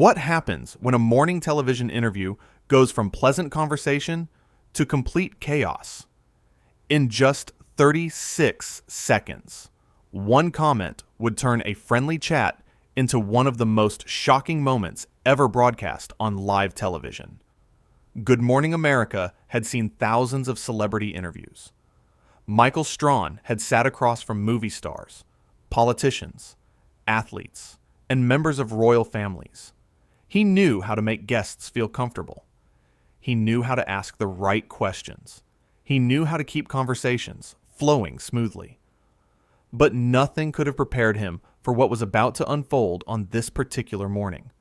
What happens when a morning television interview goes from pleasant conversation to complete chaos? In just 36 seconds, one comment would turn a friendly chat into one of the most shocking moments ever broadcast on live television. Good Morning America had seen thousands of celebrity interviews. Michael Strahan had sat across from movie stars, politicians, athletes, and members of royal families. He knew how to make guests feel comfortable. He knew how to ask the right questions. He knew how to keep conversations flowing smoothly. But nothing could have prepared him for what was about to unfold on this particular morning.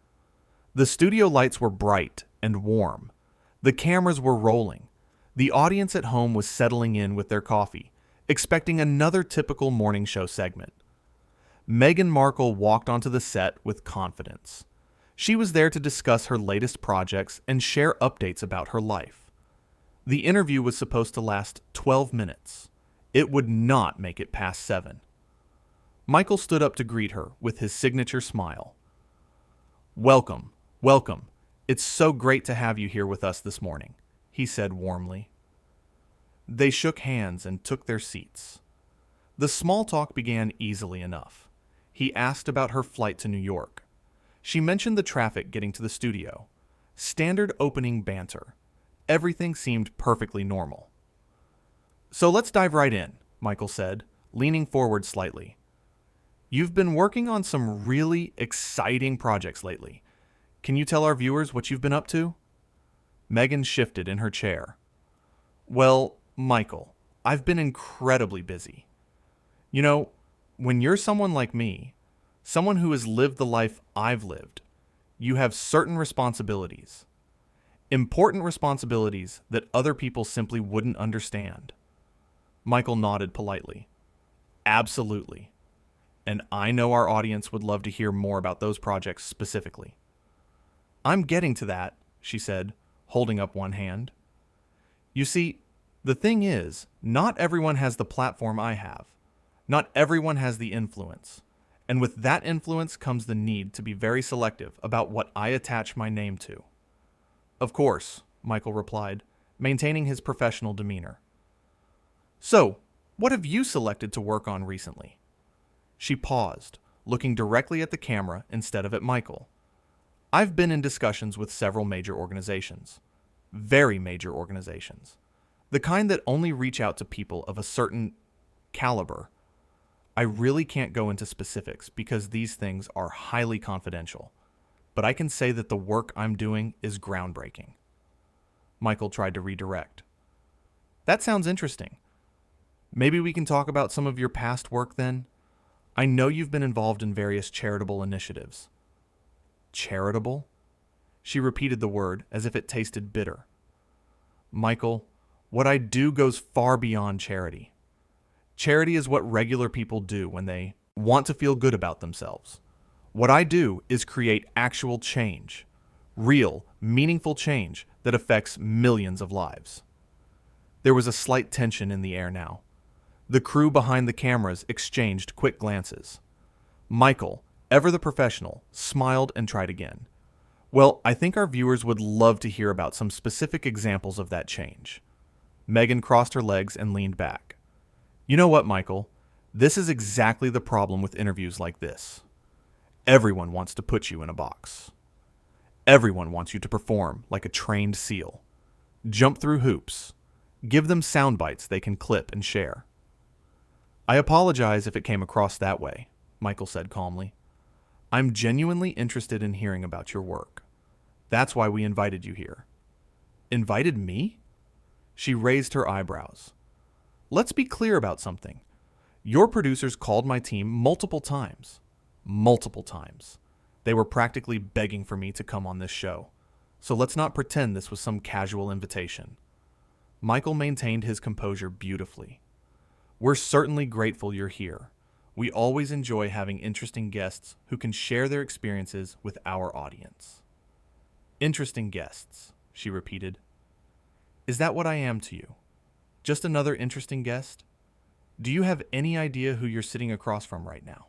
The studio lights were bright and warm. The cameras were rolling. The audience at home was settling in with their coffee, expecting another typical morning show segment. Meghan Markle walked onto the set with confidence. She was there to discuss her latest projects and share updates about her life. The interview was supposed to last 12 minutes. It would not make it past 7. Michael stood up to greet her with his signature smile. "Welcome, welcome. It's so great to have you here with us this morning," he said warmly. They shook hands and took their seats. The small talk began easily enough. He asked about her flight to New York. She mentioned the traffic getting to the studio. Standard opening banter. Everything seemed perfectly normal. "So let's dive right in," Michael said, leaning forward slightly. "You've been working on some really exciting projects lately. Can you tell our viewers what you've been up to?" Meghan shifted in her chair. "Well, Michael, I've been incredibly busy. You know, when you're someone like me, someone who has lived the life I've lived, you have certain responsibilities. Important responsibilities that other people simply wouldn't understand." Michael nodded politely. "Absolutely. And I know our audience would love to hear more about those projects specifically." "I'm getting to that," she said, holding up one hand. "You see, the thing is, not everyone has the platform I have. Not everyone has the influence. And with that influence comes the need to be very selective about what I attach my name to." "Of course," Michael replied, maintaining his professional demeanor. "So, what have you selected to work on recently?" She paused, looking directly at the camera instead of at Michael. "I've been in discussions with several major organizations. Very major organizations. The kind that only reach out to people of a certain caliber. I really can't go into specifics because these things are highly confidential. But I can say that the work I'm doing is groundbreaking." Michael tried to redirect. "That sounds interesting. Maybe we can talk about some of your past work then? I know you've been involved in various charitable initiatives." "Charitable?" She repeated the word as if it tasted bitter. "Michael, what I do goes far beyond charity. Charity is what regular people do when they want to feel good about themselves. What I do is create actual change. Real, meaningful change that affects millions of lives." There was a slight tension in the air now. The crew behind the cameras exchanged quick glances. Michael, ever the professional, smiled and tried again. "Well, I think our viewers would love to hear about some specific examples of that change." Meghan crossed her legs and leaned back. "You know what, Michael? This is exactly the problem with interviews like this. Everyone wants to put you in a box. Everyone wants you to perform like a trained SEAL. Jump through hoops. Give them sound bites they can clip and share." "I apologize if it came across that way," Michael said calmly. "I'm genuinely interested in hearing about your work. That's why we invited you here." "Invited me?" She raised her eyebrows. "Let's be clear about something. Your producers called my team multiple times. Multiple times. They were practically begging for me to come on this show. So let's not pretend this was some casual invitation." Michael maintained his composure beautifully. "We're certainly grateful you're here. We always enjoy having interesting guests who can share their experiences with our audience." "Interesting guests," she repeated. "Is that what I am to you? Just another interesting guest? Do you have any idea who you're sitting across from right now?"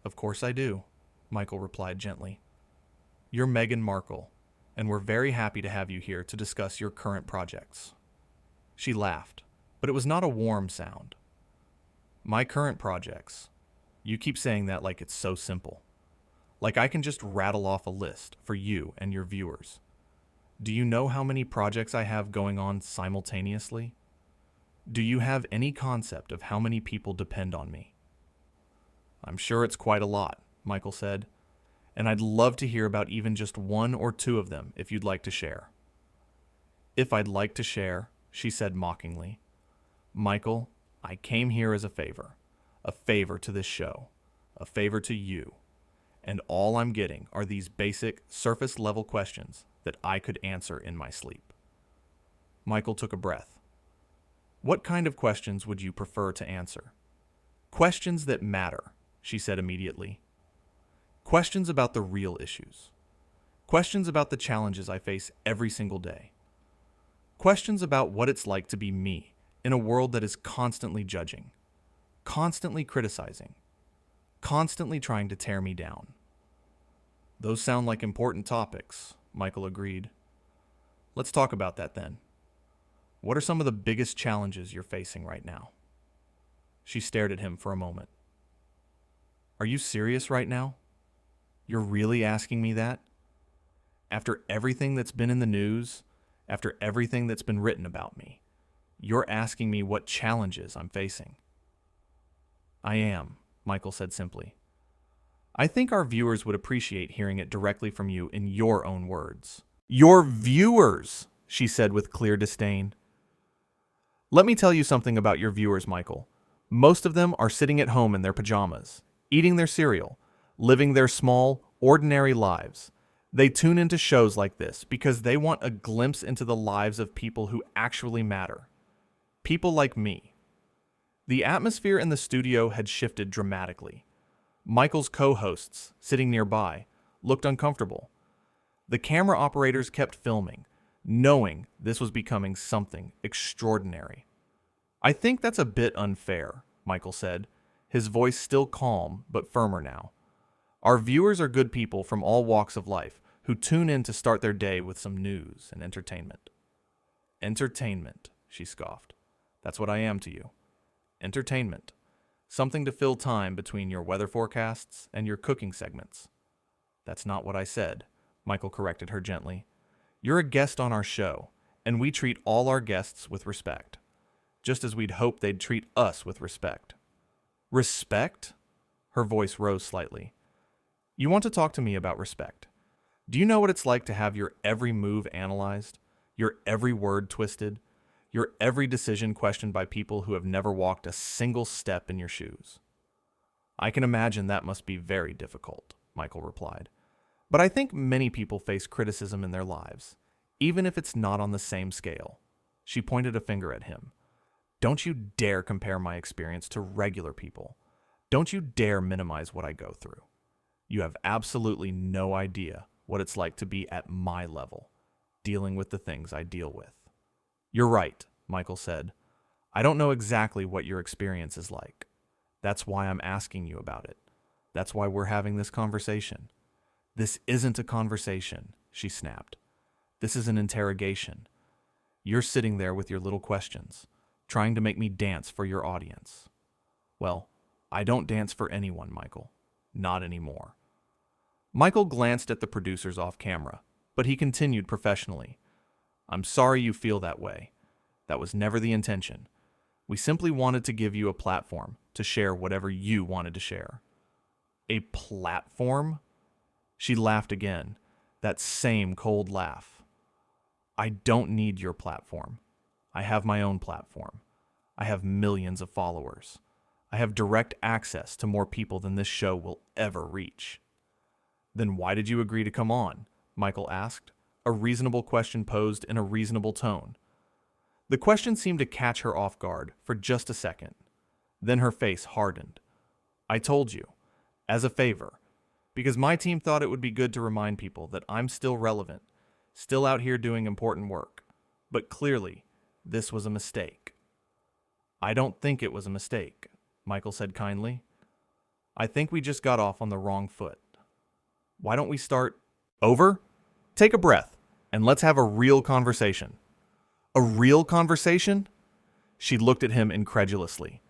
"Of course I do," Michael replied gently. you're Meghan Markle, and we're very happy to have you here to discuss your current projects." She laughed, but it was not a warm sound. "My current projects. You keep saying that like it's so simple. Like I can just rattle off a list for you and your viewers. Do you know how many projects I have going on simultaneously? Do you have any concept of how many people depend on me?" "I'm sure it's quite a lot," Michael said, "and I'd love to hear about even just one or two of them if you'd like to share." "If I'd like to share," she said mockingly. "Michael, I came here as a favor to this show, a favor to you, and all I'm getting are these basic, surface-level questions that I could answer in my sleep." Michael took a breath. "What kind of questions would you prefer to answer?" "Questions that matter," she said immediately. "Questions about the real issues. Questions about the challenges I face every single day. Questions about what it's like to be me in a world that is constantly judging, constantly criticizing, constantly trying to tear me down." "Those sound like important topics," Michael agreed. "Let's talk about that then. What are some of the biggest challenges you're facing right now?" She stared at him for a moment. "Are you serious right now? You're really asking me that? After everything that's been in the news, after everything that's been written about me, you're asking me what challenges I'm facing?" "I am," Michael said simply. "I think our viewers would appreciate hearing it directly from you in your own words." "Your viewers," she said with clear disdain. "Let me tell you something about your viewers, Michael. Most of them are sitting at home in their pajamas, eating their cereal, living their small, ordinary lives. They tune into shows like this because they want a glimpse into the lives of people who actually matter. People like me." The atmosphere in the studio had shifted dramatically. Michael's co-hosts, sitting nearby, looked uncomfortable. The camera operators kept filming, knowing this was becoming something extraordinary. "I think that's a bit unfair," Michael said, his voice still calm but firmer now. "Our viewers are good people from all walks of life who tune in to start their day with some news and entertainment." "Entertainment," she scoffed. "That's what I am to you. Entertainment. Something to fill time between your weather forecasts and your cooking segments." "That's not what I said," Michael corrected her gently. "You're a guest on our show, and we treat all our guests with respect, just as we'd hope they'd treat us with respect." "Respect?" Her voice rose slightly. "You want to talk to me about respect? Do you know what it's like to have your every move analyzed, your every word twisted, your every decision questioned by people who have never walked a single step in your shoes?" "I can imagine that must be very difficult," Michael replied. "But I think many people face criticism in their lives, even if it's not on the same scale." She pointed a finger at him. "Don't you dare compare my experience to regular people. Don't you dare minimize what I go through. You have absolutely no idea what it's like to be at my level, dealing with the things I deal with." "You're right," Michael said. "I don't know exactly what your experience is like. That's why I'm asking you about it. That's why we're having this conversation." "This isn't a conversation," she snapped. "This is an interrogation. You're sitting there with your little questions, trying to make me dance for your audience." "Well, I don't dance for anyone, Michael. Not anymore." Michael glanced at the producers off camera, but he continued professionally. "I'm sorry you feel that way. That was never the intention. We simply wanted to give you a platform to share whatever you wanted to share." "A platform?" She laughed again, that same cold laugh. "I don't need your platform. I have my own platform. I have millions of followers. I have direct access to more people than this show will ever reach." "Then why did you agree to come on?" Michael asked, a reasonable question posed in a reasonable tone. The question seemed to catch her off guard for just a second. Then her face hardened. "I told you, as a favor, because my team thought it would be good to remind people that I'm still relevant, still out here doing important work. But clearly, this was a mistake." "I don't think it was a mistake," Michael said kindly. "I think we just got off on the wrong foot. Why don't we start Over? Take a breath, and let's have a real conversation. A real conversation? She looked at him incredulously.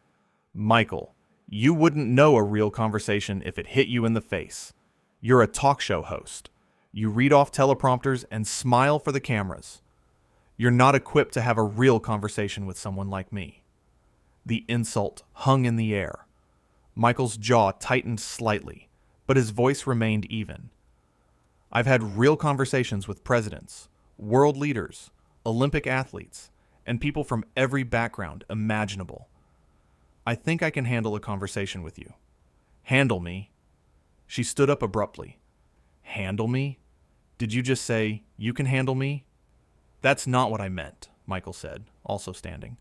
Michael, you wouldn't know a real conversation if it hit you in the face. You're a talk show host. You read off teleprompters and smile for the cameras. You're not equipped to have a real conversation with someone like me. The insult hung in the air. Michael's jaw tightened slightly, but his voice remained even. I've had real conversations with presidents, world leaders, Olympic athletes, and people from every background imaginable. I think I can handle a conversation with you. Handle me. She stood up abruptly. Handle me? Did you just say, you can handle me? That's not what I meant, Michael said, also standing.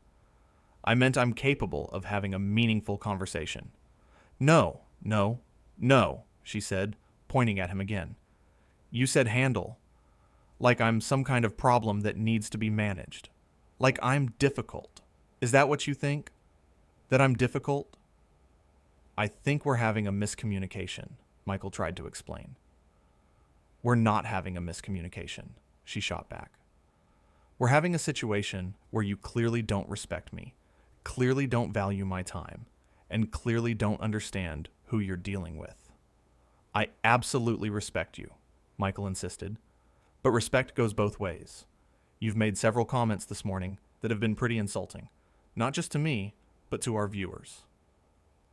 I meant I'm capable of having a meaningful conversation. No, she said, pointing at him again. You said handle. Like I'm some kind of problem that needs to be managed. Like I'm difficult. Is that what you think? That I'm difficult? I think we're having a miscommunication, Michael tried to explain. We're not having a miscommunication, she shot back. We're having a situation where you clearly don't respect me, clearly don't value my time, and clearly don't understand who you're dealing with. I absolutely respect you, Michael insisted, but respect goes both ways. You've made several comments this morning that have been pretty insulting, not just to me, but to our viewers.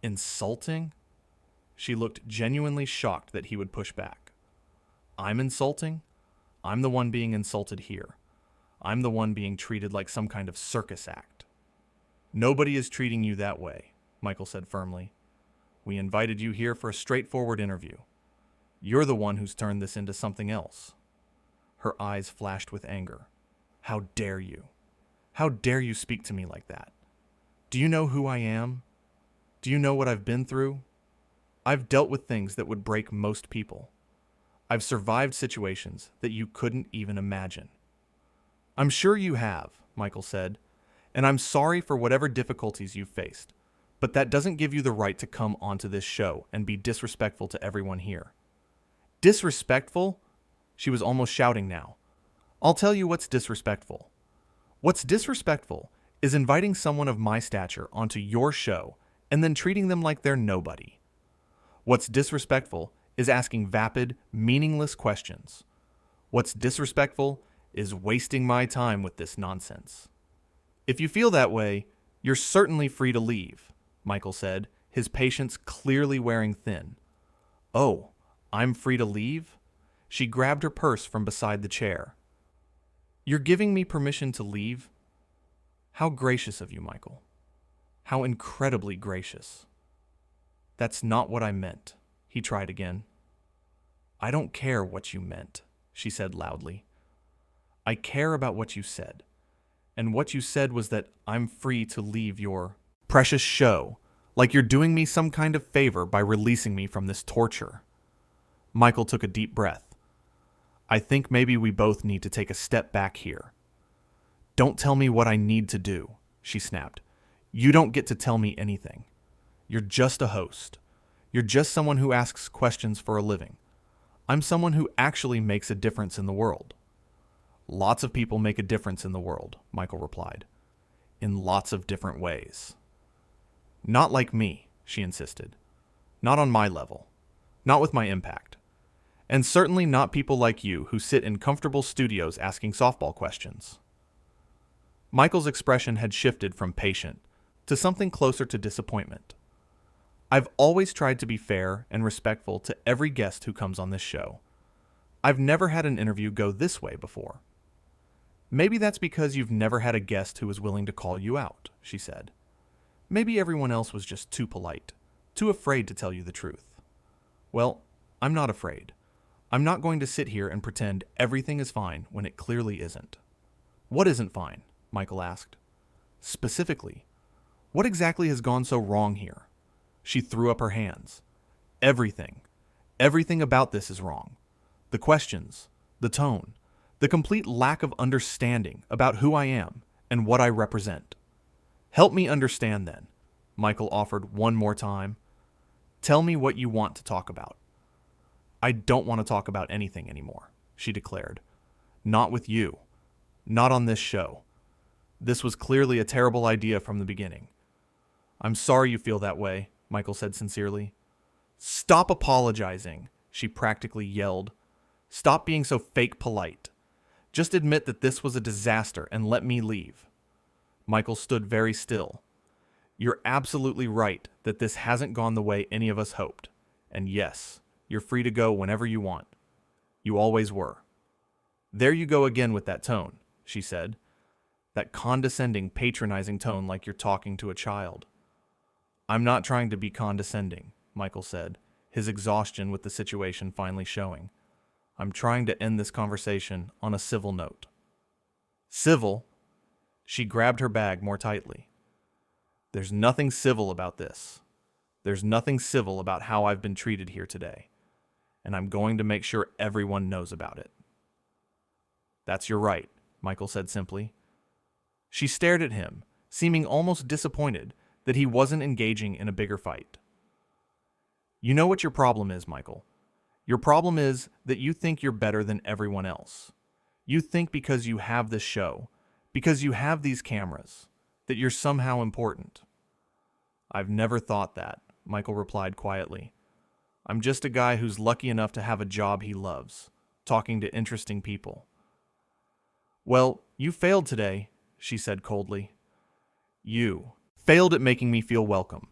Insulting? She looked genuinely shocked that he would push back. I'm insulting? I'm the one being insulted here. I'm the one being treated like some kind of circus act. Nobody is treating you that way, Michael said firmly. We invited you here for a straightforward interview. You're the one who's turned this into something else. Her eyes flashed with anger. How dare you? How dare you speak to me like that? Do you know who I am? Do you know what I've been through? I've dealt with things that would break most people. I've survived situations that you couldn't even imagine. I'm sure you have, Michael said, and I'm sorry for whatever difficulties you've faced, but that doesn't give you the right to come onto this show and be disrespectful to everyone here. Disrespectful? She was almost shouting now. I'll tell you what's disrespectful. What's disrespectful is inviting someone of my stature onto your show and then treating them like they're nobody. What's disrespectful is asking vapid, meaningless questions. What's disrespectful is wasting my time with this nonsense. If you feel that way, you're certainly free to leave, Michael said, his patience clearly wearing thin. Oh, I'm free to leave? She grabbed her purse from beside the chair. You're giving me permission to leave? How gracious of you, Michael. How incredibly gracious. That's not what I meant, he tried again. I don't care what you meant, she said loudly. I care about what you said. And what you said was that I'm free to leave your precious show, like you're doing me some kind of favor by releasing me from this torture. Michael took a deep breath. I think maybe we both need to take a step back here. Don't tell me what I need to do, she snapped. You don't get to tell me anything. You're just a host. You're just someone who asks questions for a living. I'm someone who actually makes a difference in the world. Lots of people make a difference in the world, Michael replied. In lots of different ways. Not like me, she insisted. Not on my level. Not with my impact. And certainly not people like you who sit in comfortable studios asking softball questions. Michael's expression had shifted from patient to something closer to disappointment. I've always tried to be fair and respectful to every guest who comes on this show. I've never had an interview go this way before. Maybe that's because you've never had a guest who was willing to call you out, she said. Maybe everyone else was just too polite, too afraid to tell you the truth. Well, I'm not afraid. I'm not going to sit here and pretend everything is fine when it clearly isn't. What isn't fine? Michael asked. Specifically, what exactly has gone so wrong here? She threw up her hands. Everything. Everything about this is wrong. The questions, the tone, the complete lack of understanding about who I am and what I represent. Help me understand then, Michael offered one more time. Tell me what you want to talk about. I don't want to talk about anything anymore, she declared. Not with you. Not on this show. This was clearly a terrible idea from the beginning. I'm sorry you feel that way, Michael said sincerely. Stop apologizing, she practically yelled. Stop being so fake polite. Just admit that this was a disaster and let me leave. Michael stood very still. You're absolutely right that this hasn't gone the way any of us hoped. And yes, you're free to go whenever you want. You always were. There you go again with that tone, she said. That condescending, patronizing tone like you're talking to a child. I'm not trying to be condescending, Michael said, his exhaustion with the situation finally showing. I'm trying to end this conversation on a civil note. Civil? She grabbed her bag more tightly. There's nothing civil about this. There's nothing civil about how I've been treated here today. And I'm going to make sure everyone knows about it. That's your right, Michael said simply. She stared at him, seeming almost disappointed that he wasn't engaging in a bigger fight. You know what your problem is, Michael. Your problem is that you think you're better than everyone else. You think because you have this show, because you have these cameras, that you're somehow important. I've never thought that, Michael replied quietly. I'm just a guy who's lucky enough to have a job he loves, talking to interesting people. Well, you failed today, she said coldly. You failed at making me feel welcome.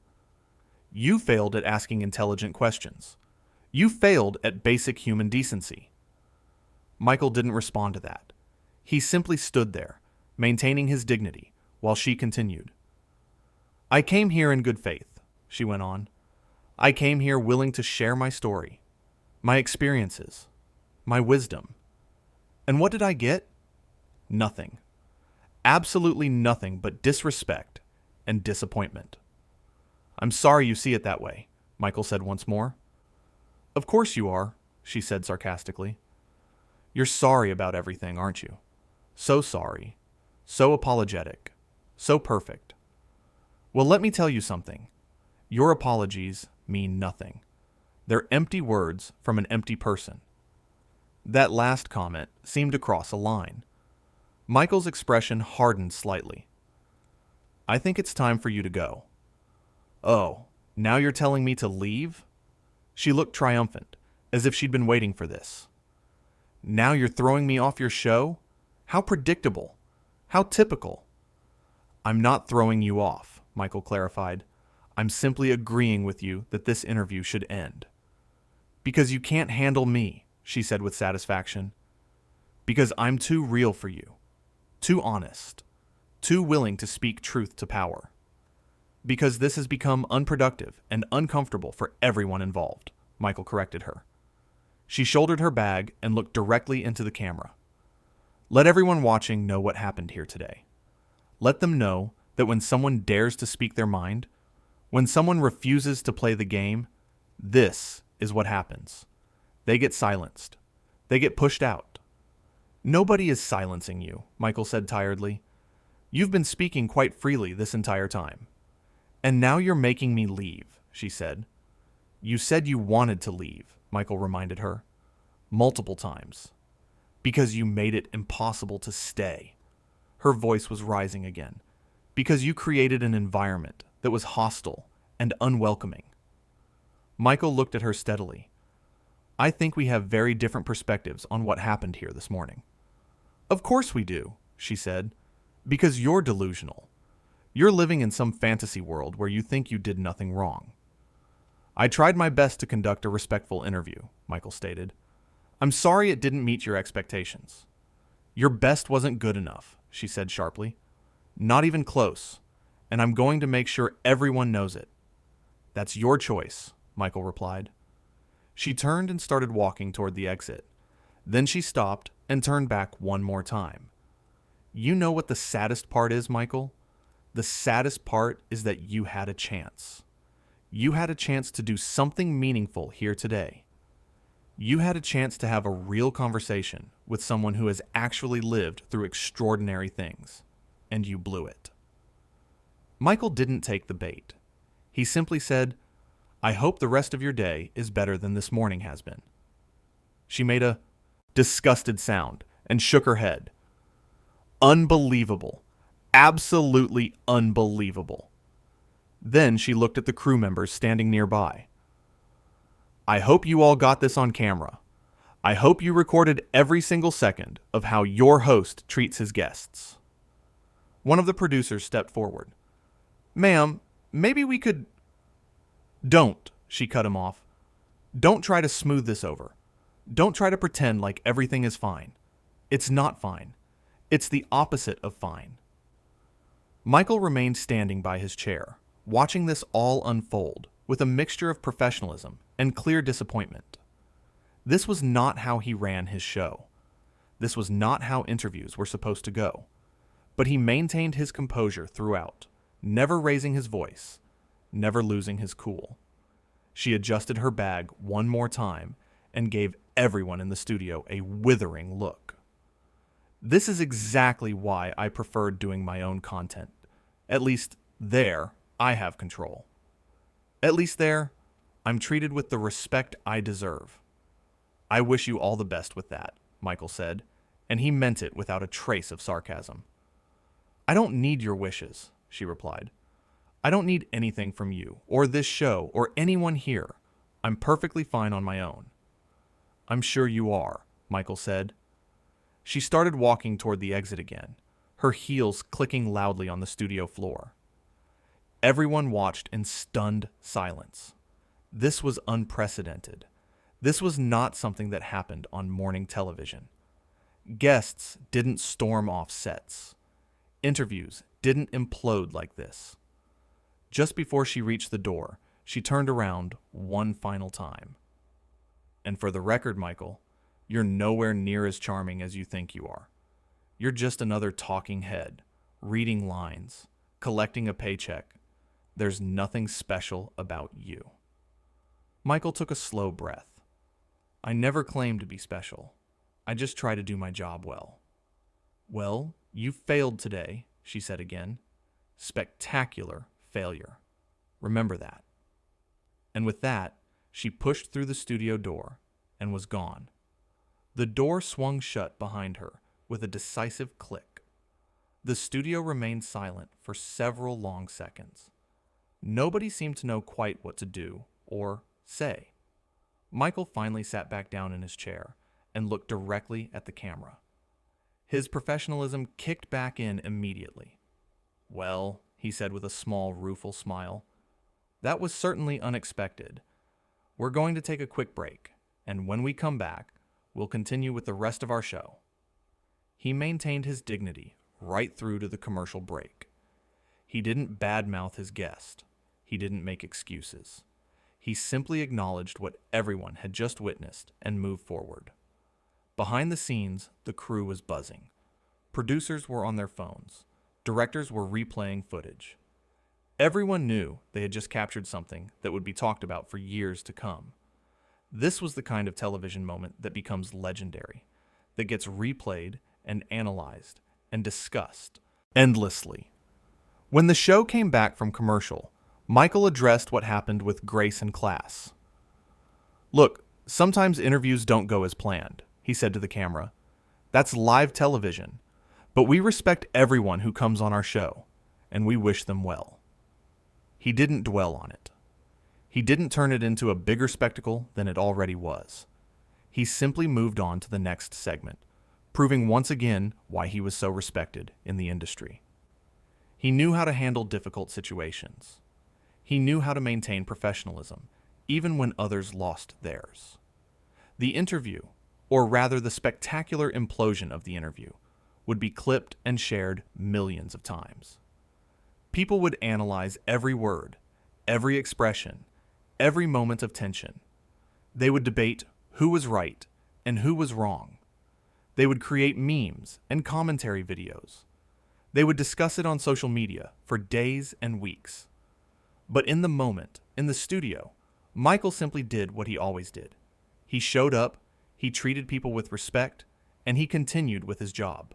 You failed at asking intelligent questions. You failed at basic human decency. Michael didn't respond to that. He simply stood there, maintaining his dignity, while she continued. I came here in good faith, she went on. I came here willing to share my story, my experiences, my wisdom. And what did I get? Nothing. Absolutely nothing but disrespect and disappointment. I'm sorry you see it that way, Michael said once more. Of course you are, she said sarcastically. You're sorry about everything, aren't you? So sorry. So apologetic. So perfect. Well, let me tell you something. Your apologies mean nothing. They're empty words from an empty person. That last comment seemed to cross a line. Michael's expression hardened slightly. I think it's time for you to go. Oh, now you're telling me to leave? She looked triumphant, as if she'd been waiting for this. Now you're throwing me off your show? How predictable. How typical. I'm not throwing you off, Michael clarified. I'm simply agreeing with you that this interview should end. Because you can't handle me, she said with satisfaction. Because I'm too real for you. Too honest. Too willing to speak truth to power. Because this has become unproductive and uncomfortable for everyone involved, Michael corrected her. She shouldered her bag and looked directly into the camera. Let everyone watching know what happened here today. Let them know that when someone dares to speak their mind, when someone refuses to play the game, this is what happens. They get silenced. They get pushed out. Nobody is silencing you, Michael said tiredly. You've been speaking quite freely this entire time. And now you're making me leave, she said. You said you wanted to leave, Michael reminded her. Multiple times. Because you made it impossible to stay. Her voice was rising again. Because you created an environment that was hostile and unwelcoming. Michael looked at her steadily. I think we have very different perspectives on what happened here this morning. Of course we do, she said. Because you're delusional. You're living in some fantasy world where you think you did nothing wrong. I tried my best to conduct a respectful interview, Michael stated. I'm sorry it didn't meet your expectations. Your best wasn't good enough, she said sharply. Not even close, and I'm going to make sure everyone knows it. That's your choice, Michael replied. She turned and started walking toward the exit. Then she stopped and turned back one more time. You know what the saddest part is, Michael? The saddest part is that you had a chance. You had a chance to do something meaningful here today. You had a chance to have a real conversation with someone who has actually lived through extraordinary things, and you blew it. Michael didn't take the bait. He simply said, I hope the rest of your day is better than this morning has been. She made a disgusted sound and shook her head. Unbelievable. Absolutely unbelievable. Then she looked at the crew members standing nearby. I hope you all got this on camera. I hope you recorded every single second of how your host treats his guests. One of the producers stepped forward. Ma'am, maybe we could... Don't, she cut him off. Don't try to smooth this over. Don't try to pretend like everything is fine. It's not fine. It's the opposite of fine. Michael remained standing by his chair, watching this all unfold with a mixture of professionalism and clear disappointment. This was not how he ran his show. This was not how interviews were supposed to go. But he maintained his composure throughout, never raising his voice, never losing his cool. She adjusted her bag one more time and gave everyone in the studio a withering look. This is exactly why I preferred doing my own content. At least there, I have control. At least there, I'm treated with the respect I deserve. I wish you all the best with that, Michael said, and he meant it without a trace of sarcasm. I don't need your wishes, she replied. I don't need anything from you, or this show, or anyone here. I'm perfectly fine on my own. I'm sure you are, Michael said. She started walking toward the exit again, her heels clicking loudly on the studio floor. Everyone watched in stunned silence. This was unprecedented. This was not something that happened on morning television. Guests didn't storm off sets. Interviews didn't implode like this. Just before she reached the door, she turned around one final time. And for the record, Michael, you're nowhere near as charming as you think you are. You're just another talking head, reading lines, collecting a paycheck. There's nothing special about you. Michael took a slow breath. I never claimed to be special. I just try to do my job well. Well, you failed today, she said again. Spectacular failure. Remember that. And with that, she pushed through the studio door and was gone. The door swung shut behind her with a decisive click. The studio remained silent for several long seconds. Nobody seemed to know quite what to do or say. Michael finally sat back down in his chair and looked directly at the camera. His professionalism kicked back in immediately. Well, he said with a small, rueful smile, that was certainly unexpected. We're going to take a quick break, and when we come back, we'll continue with the rest of our show. He maintained his dignity right through to the commercial break. He didn't badmouth his guest. He didn't make excuses. He simply acknowledged what everyone had just witnessed and moved forward. Behind the scenes, the crew was buzzing. Producers were on their phones. Directors were replaying footage. Everyone knew they had just captured something that would be talked about for years to come. This was the kind of television moment that becomes legendary, that gets replayed and analyzed and discussed endlessly. When the show came back from commercial, Michael addressed what happened with grace and class. Look, sometimes interviews don't go as planned, he said to the camera. That's live television, but we respect everyone who comes on our show, and we wish them well. He didn't dwell on it. He didn't turn it into a bigger spectacle than it already was. He simply moved on to the next segment, proving once again why he was so respected in the industry. He knew how to handle difficult situations. He knew how to maintain professionalism, even when others lost theirs. The interview, or rather the spectacular implosion of the interview, would be clipped and shared millions of times. People would analyze every word, every expression, every moment of tension. They would debate who was right and who was wrong. They would create memes and commentary videos. They would discuss it on social media for days and weeks. But in the moment, in the studio, Michael simply did what he always did. He showed up, he treated people with respect, and he continued with his job.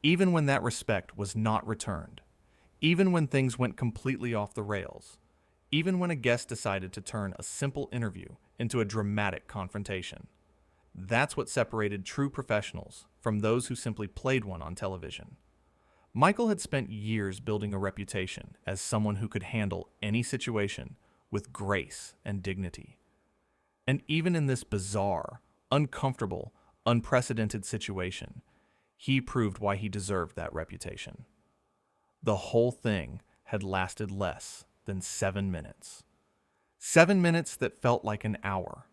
Even when that respect was not returned, even when things went completely off the rails, even when a guest decided to turn a simple interview into a dramatic confrontation, That's what separated true professionals from those who simply played one on television. Michael had spent years building a reputation as someone who could handle any situation with grace and dignity. And even in this bizarre, uncomfortable, unprecedented situation, he proved why he deserved that reputation. The whole thing had lasted less than 7 minutes. 7 minutes that felt like an hour.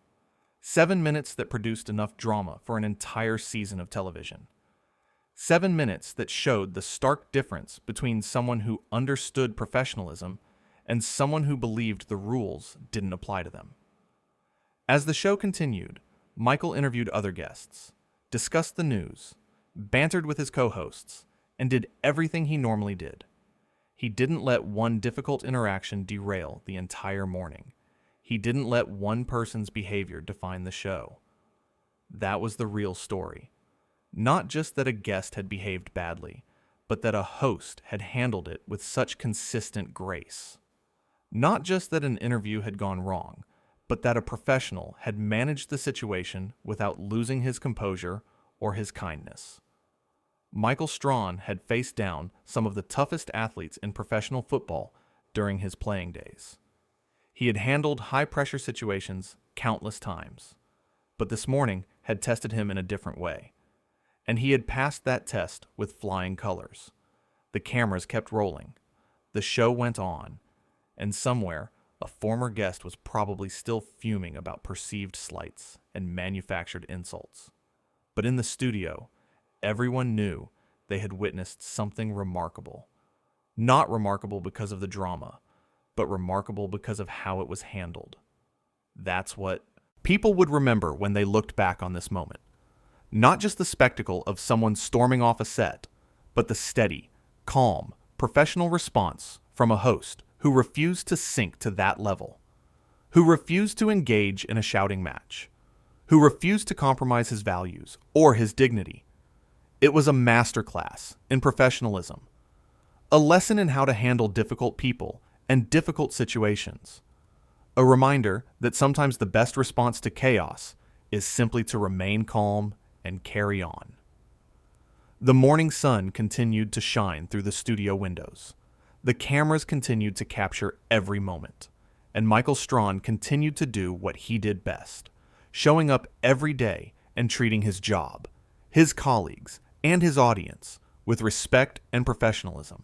7 minutes that produced enough drama for an entire season of television. 7 minutes that showed the stark difference between someone who understood professionalism and someone who believed the rules didn't apply to them. As the show continued, Michael interviewed other guests, discussed the news, bantered with his co-hosts, and did everything he normally did. He didn't let one difficult interaction derail the entire morning. He didn't let one person's behavior define the show. That was the real story. Not just that a guest had behaved badly, but that a host had handled it with such consistent grace. Not just that an interview had gone wrong, but that a professional had managed the situation without losing his composure or his kindness. Michael Strahan had faced down some of the toughest athletes in professional football during his playing days. He had handled high-pressure situations countless times, but this morning had tested him in a different way. And he had passed that test with flying colors. The cameras kept rolling. The show went on. And somewhere, a former guest was probably still fuming about perceived slights and manufactured insults. But in the studio, everyone knew they had witnessed something remarkable. Not remarkable because of the drama, but remarkable because of how it was handled. That's what people would remember when they looked back on this moment. Not just the spectacle of someone storming off a set, but the steady, calm, professional response from a host who refused to sink to that level, who refused to engage in a shouting match, who refused to compromise his values or his dignity. It was a masterclass in professionalism, a lesson in how to handle difficult people and difficult situations, a reminder that sometimes the best response to chaos is simply to remain calm and carry on. The morning sun continued to shine through the studio windows. The cameras continued to capture every moment, and Michael Strahan continued to do what he did best, showing up every day and treating his job, his colleagues, and his audience with respect and professionalism.